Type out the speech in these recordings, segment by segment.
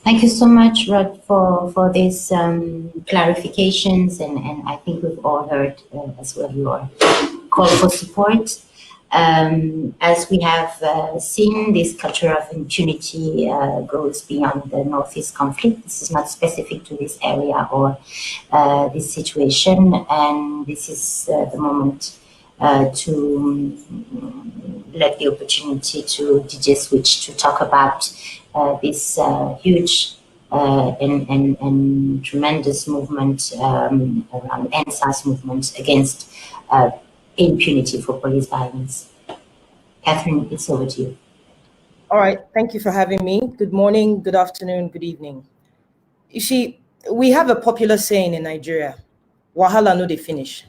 Thank you so much, Rod, for these clarifications, and I think we've all heard as well your call for support. As we have seen, this culture of impunity goes beyond the Northeast conflict. This is not specific to this area or this situation, and this is the moment to let the opportunity to DJ Switch to talk about this huge and tremendous movement around NSAS movement against impunity for police violence. Catherine, it's over to you. All right, thank you for having me. Good morning, good afternoon, good evening. You see, we have a popular saying in Nigeria, wahala no dey finish,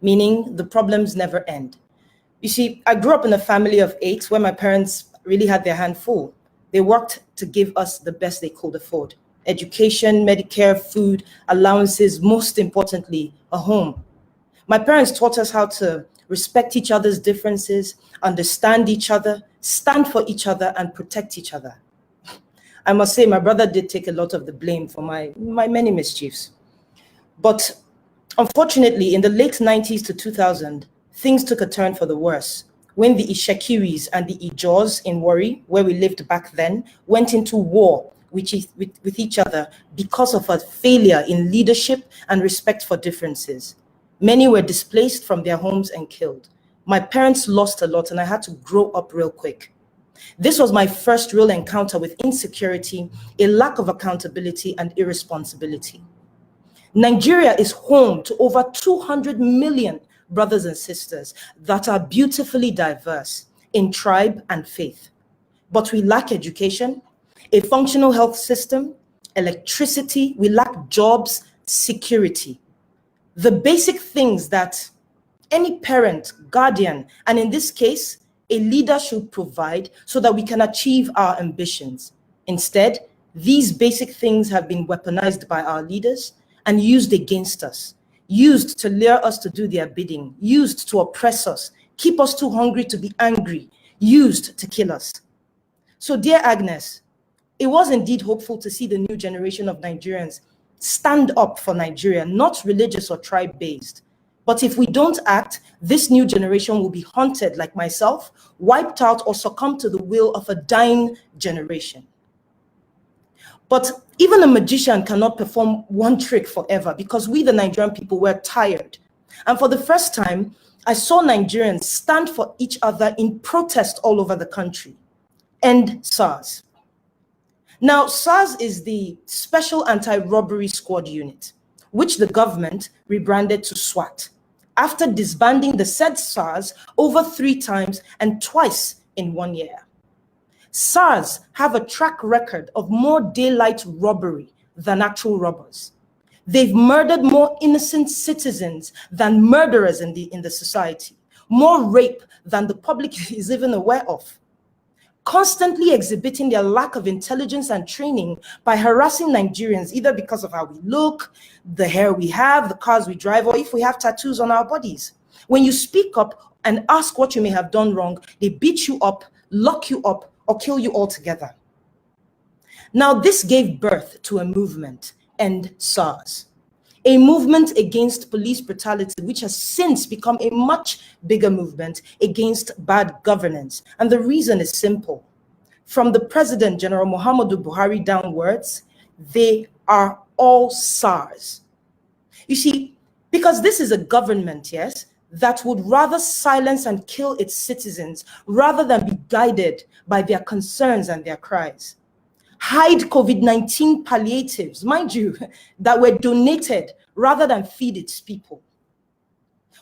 meaning the problems never end. You see, I grew up in a family of 8 where my parents really had their hand full. They worked to give us the best they could afford: education, Medicare, food, allowances, most importantly, a home. My parents taught us how to respect each other's differences, understand each other, stand for each other, and protect each other. I must say, my brother did take a lot of the blame for my many mischiefs. But unfortunately, in the late 90s to 2000, things took a turn for the worse when the Ishekiris and the Ijaws in Warri, where we lived back then, went into war with each other because of a failure in leadership and respect for differences. Many were displaced from their homes and killed. My parents lost a lot, and I had to grow up real quick. This was my first real encounter with insecurity, a lack of accountability, and irresponsibility. Nigeria is home to over 200 million brothers and sisters that are beautifully diverse in tribe and faith. But we lack education, a functional health system, electricity, we lack jobs, security. The basic things that any parent, guardian, and in this case, a leader should provide so that we can achieve our ambitions. Instead, these basic things have been weaponized by our leaders and used against us, used to lure us to do their bidding, used to oppress us, keep us too hungry to be angry, used to kill us. So, dear Agnes, it was indeed hopeful to see the new generation of Nigerians stand up for Nigeria, not religious or tribe-based. But if we don't act, this new generation will be haunted like myself, wiped out, or succumb to the will of a dying generation. But even a magician cannot perform one trick forever, because we, the Nigerian people, were tired. And for the first time, I saw Nigerians stand for each other in protest all over the country. End SARS. Now, SARS is the Special Anti-Robbery Squad Unit, which the government rebranded to SWAT, after disbanding the said SARS over 3 times and twice in 1 year. SARS have a track record of more daylight robbery than actual robbers. They've murdered more innocent citizens than murderers in the society, more rape than the public is even aware of, constantly exhibiting their lack of intelligence and training by harassing Nigerians, either because of how we look, the hair we have, the cars we drive, or if we have tattoos on our bodies. When you speak up and ask what you may have done wrong, they beat you up, lock you up, or kill you altogether. Now, this gave birth to a movement, End SARS, a movement against police brutality, which has since become a much bigger movement against bad governance. And the reason is simple. From the President, General Muhammadu Buhari, downwards, they are all SARS. You see, because this is a government, yes, that would rather silence and kill its citizens rather than be guided by their concerns and their cries. Hide COVID-19 palliatives, mind you, that were donated rather than feed its people.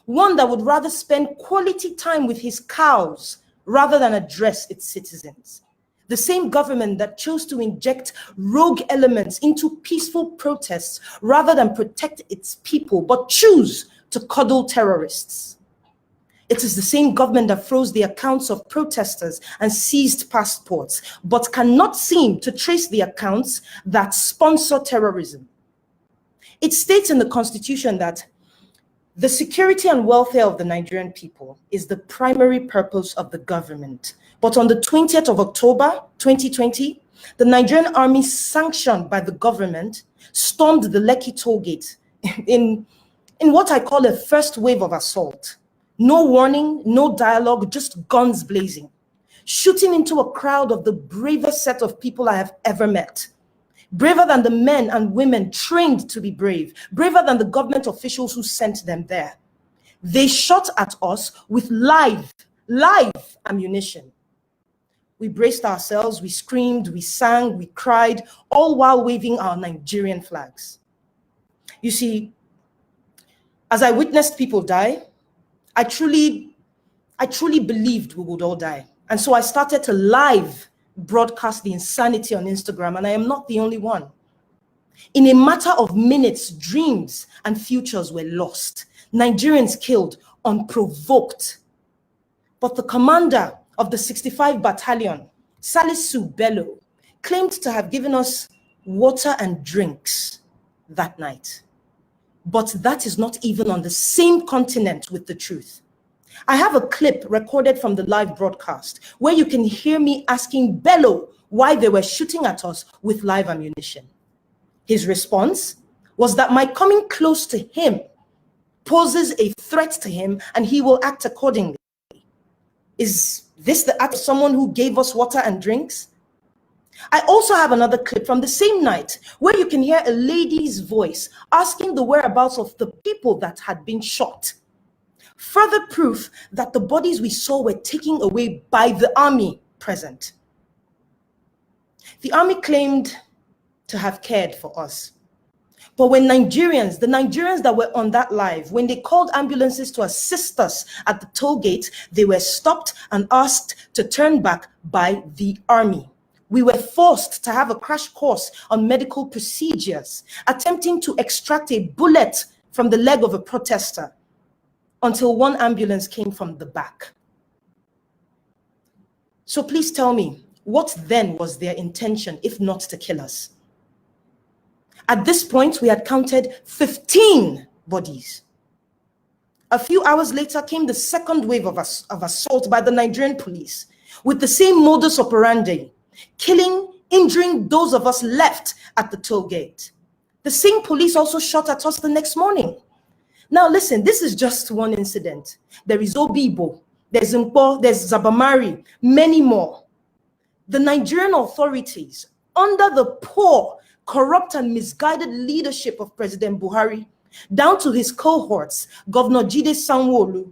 One that would rather spend quality time with his cows rather than address its citizens. The same government that chose to inject rogue elements into peaceful protests rather than protect its people, but choose to cuddle terrorists. It is the same government that froze the accounts of protesters and seized passports, but cannot seem to trace the accounts that sponsor terrorism. It states in the Constitution that the security and welfare of the Nigerian people is the primary purpose of the government. But on the 20th of October, 2020, the Nigerian army, sanctioned by the government, stormed the Lekki toll gate in what I call a first wave of assault. No warning, no dialogue, just guns blazing, shooting into a crowd of the bravest set of people I have ever met. Braver than the men and women trained to be brave, braver than the government officials who sent them there. They shot at us with live ammunition. We braced ourselves, we screamed, we sang, we cried, all while waving our Nigerian flags. You see, as I witnessed people die, I truly believed we would all die. And so I started to live broadcast the insanity on Instagram, and I am not the only one. In a matter of minutes, dreams and futures were lost. Nigerians killed unprovoked. But the commander of the 65 Battalion, Salisu Bello, claimed to have given us water and drinks that night. But that is not even on the same continent with the truth. I have a clip recorded from the live broadcast where you can hear me asking Bello why they were shooting at us with live ammunition. His response was that my coming close to him poses a threat to him and he will act accordingly. Is this the act of someone who gave us water and drinks? I also have another clip from the same night where you can hear a lady's voice asking the whereabouts of the people that had been shot. Further proof that the bodies we saw were taken away by the army present. The army claimed to have cared for us. But when the Nigerians that were on that live, when they called ambulances to assist us at the toll gate, they were stopped and asked to turn back by the army. We were forced to have a crash course on medical procedures, attempting to extract a bullet from the leg of a protester until one ambulance came from the back. So please tell me, what then was their intention if not to kill us? At this point, we had counted 15 bodies. A few hours later came the second wave of assault by the Nigerian police with the same modus operandi, killing, injuring those of us left at the toll gate. The same police also shot at us the next morning. Now listen, this is just one incident. There is Obibo, there's Mpo, there's Zabamari, many more. The Nigerian authorities, under the poor, corrupt and misguided leadership of President Buhari, down to his cohorts, Governor Jide Sanwo-Olu,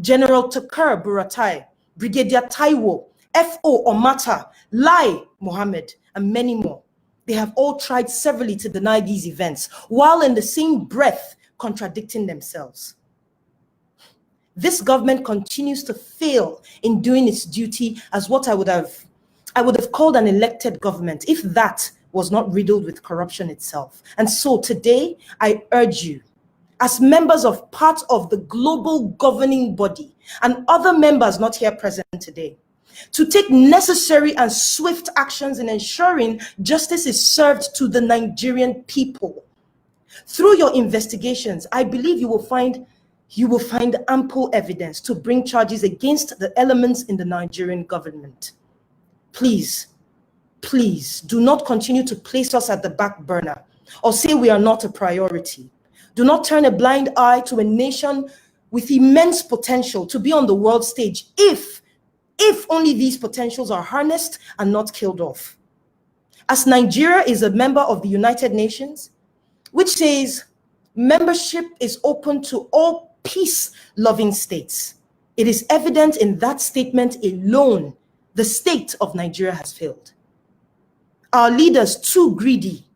General Tukur Buratai, Brigadier Taiwo, F.O. Omata, Lai Mohammed, and many more. They have all tried severally to deny these events, while in the same breath contradicting themselves. This government continues to fail in doing its duty as what I would have called an elected government, if that was not riddled with corruption itself. And so today, I urge you, as members of part of the global governing body and other members not here present today, to take necessary and swift actions in ensuring justice is served to the Nigerian people. Through your investigations, I believe you will find ample evidence to bring charges against the elements in the Nigerian government. Please do not continue to place us at the back burner or say we are not a priority. Do not turn a blind eye to a nation with immense potential to be on the world stage if only these potentials are harnessed and not killed off. As Nigeria is a member of the United Nations, which says membership is open to all peace-loving states, it is evident in that statement alone the state of Nigeria has failed. Our leaders too greedy,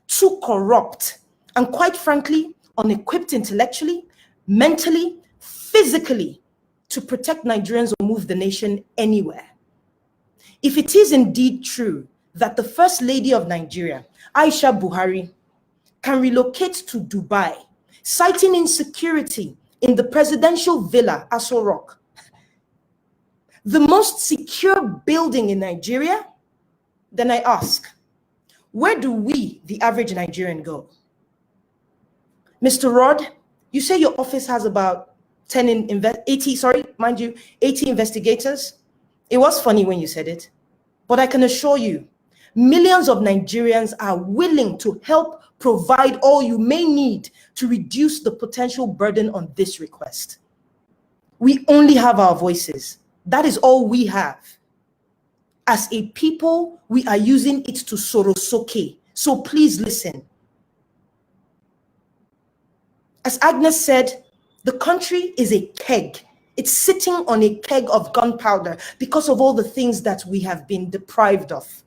too corrupt, and quite frankly, unequipped intellectually, mentally, physically, to protect Nigerians or move the nation anywhere. If it is indeed true that the First Lady of Nigeria, Aisha Buhari, can relocate to Dubai, citing insecurity in the presidential villa, Aso Rock, the most secure building in Nigeria, then I ask, where do we, the average Nigerian, go? Mr. Rod, you say your office has about 80 investigators. It was funny when you said it, but I can assure you, Millions of Nigerians are willing to help provide all you may need to reduce the potential burden on this request. We only have our voices. That is all we have. As a people, we are using it to sorosoke. So please listen. As Agnes said, the country is a keg. It's sitting on a keg of gunpowder because of all the things that we have been deprived of.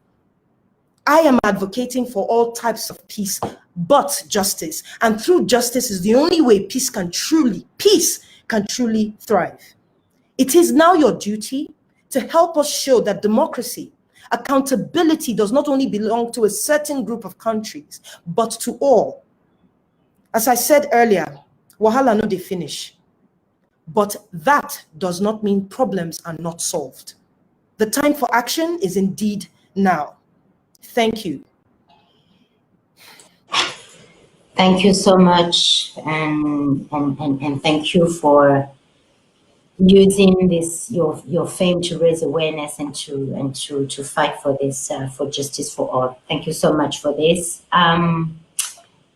I am advocating for all types of peace, but justice. And through justice is the only way peace can truly thrive. It is now your duty to help us show that democracy, accountability does not only belong to a certain group of countries, but to all. As I said earlier, wahala no dey finish. But that does not mean problems are not solved. The time for action is indeed now. Thank you. Thank you so much, and thank you for using this your fame to raise awareness and to fight for this for justice for all. Thank you so much for this.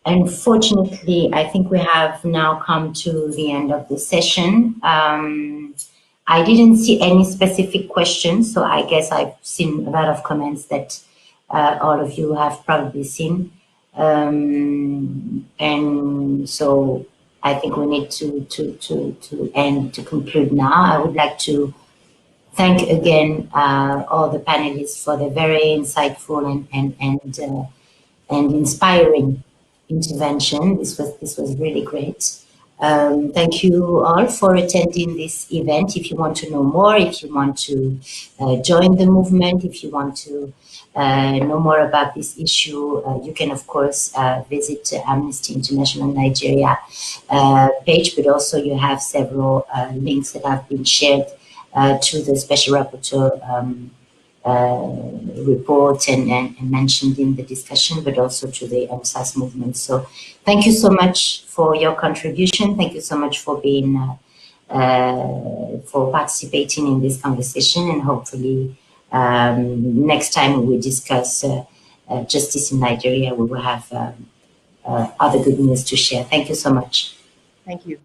Unfortunately, I think we have now come to the end of the session. I didn't see any specific questions, so I guess I've seen a lot of comments that all of you have probably seen. And so I think we need to conclude now. I would like to thank again all the panelists for the very insightful and inspiring intervention. This was really great. Thank you all for attending this event. If you want to know more, if you want to join the movement, if you want to know more about this issue, you can of course visit Amnesty International Nigeria page, but also you have several links that have been shared to the Special Rapporteur report and mentioned in the discussion, but also to the MSAS movement. So thank you so much for your contribution. Thank you so much for being for participating in this conversation, and hopefully next time we discuss justice in Nigeria, we will have other good news to share. Thank you so much. Thank you.